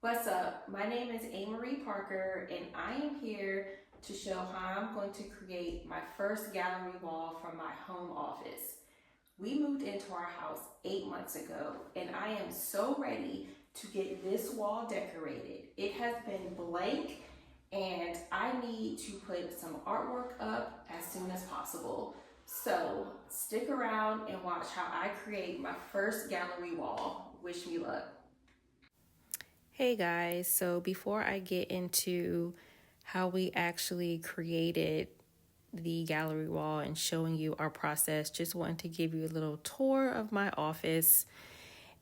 What's up? My name is Marie Parker, and I am here to show how I'm going to create my first gallery wall from my home office. We moved into our house 8 months ago, and I am so ready to get this wall decorated. It has been blank, and I need to put some artwork up as soon as possible. So stick around and watch how I create my first gallery wall. Wish me luck. Hey guys, so before I get into how we actually created the gallery wall and showing you our process, just wanted to give you a little tour of my office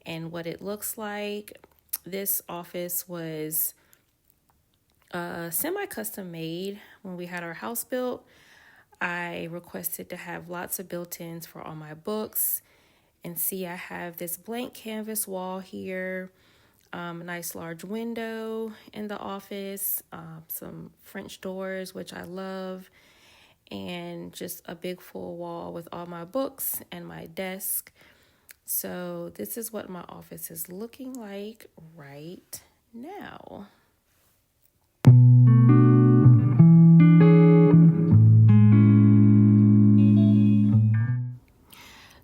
and what it looks like. This office was semi-custom made when we had our house built. I requested to have lots of built-ins for all my books. And see, I have this blank canvas wall here, a nice large window in the office, some French doors, which I love, and just a big full wall with all my books and my desk. So this is what my office is looking like right now.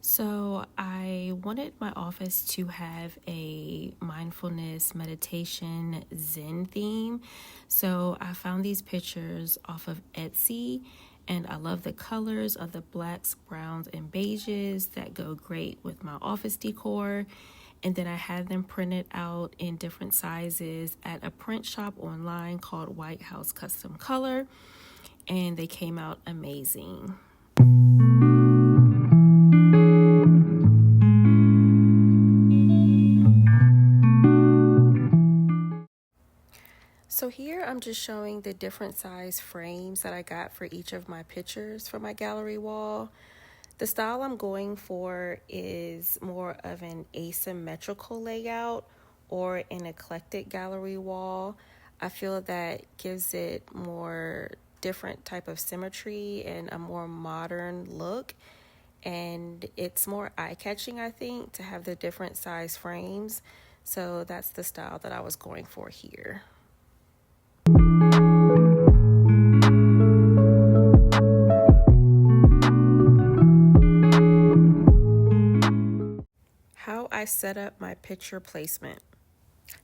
So I wanted my office to have a mindfulness meditation zen theme. So I found these pictures off of Etsy, and I love the colors of the blacks, browns, and beiges that go great with my office decor. And then I had them printed out in different sizes at a print shop online called White House Custom Color, and they came out amazing. So here I'm just showing the different size frames that I got for each of my pictures for my gallery wall. The style I'm going for is more of an asymmetrical layout or an eclectic gallery wall. I feel that gives it more different type of symmetry and a more modern look. And it's more eye-catching, I think, to have the different size frames. So that's the style that I was going for here. How I set up my picture placement.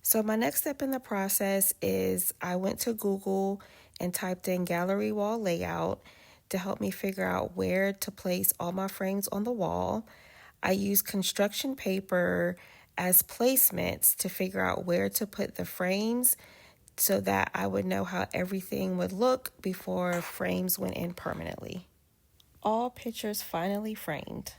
So my next step in the process is I went to Google and typed in gallery wall layout to help me figure out where to place all my frames on the wall. I used construction paper as placements to figure out where to put the frames so that I would know how everything would look before frames went in permanently. All pictures finally framed.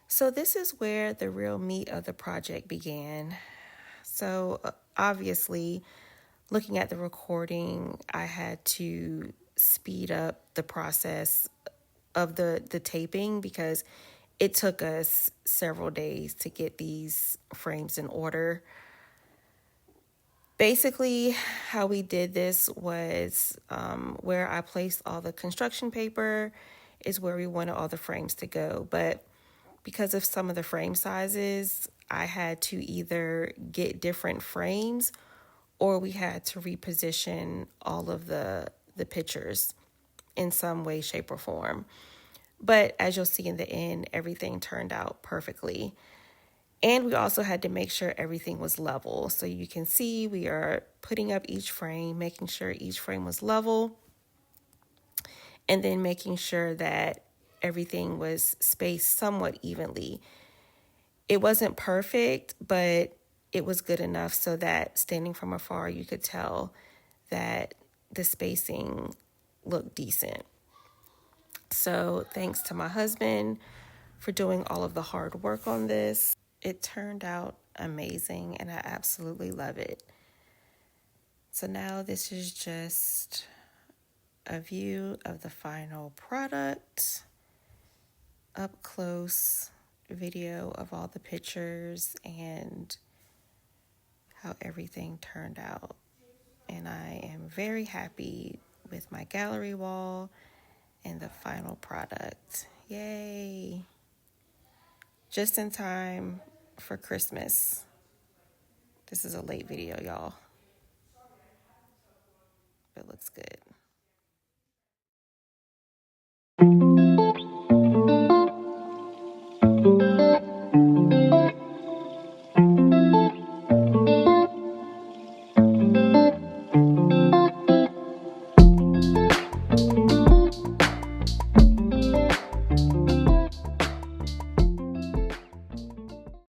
So this is where the real meat of the project began. So obviously, looking at the recording, I had to speed up the process of the taping because it took us several days to get these frames in order. Basically, how we did this was where I placed all the construction paper is where we wanted all the frames to go. But because of some of the frame sizes, I had to either get different frames or we had to reposition all of the pictures in some way, shape, or form. But as you'll see in the end, everything turned out perfectly. And we also had to make sure everything was level. So you can see we are putting up each frame, making sure each frame was level, and then making sure that everything was spaced somewhat evenly. It wasn't perfect, but it was good enough so that standing from afar, you could tell that the spacing looked decent. So thanks to my husband for doing all of the hard work on this. It turned out amazing and I absolutely love it. So now this is just a view of the final product. up close video of all the pictures and how everything turned out. And I am very happy with my gallery wall and the final product. Yay! Just in time for Christmas. This is a late video, y'all, but it looks good.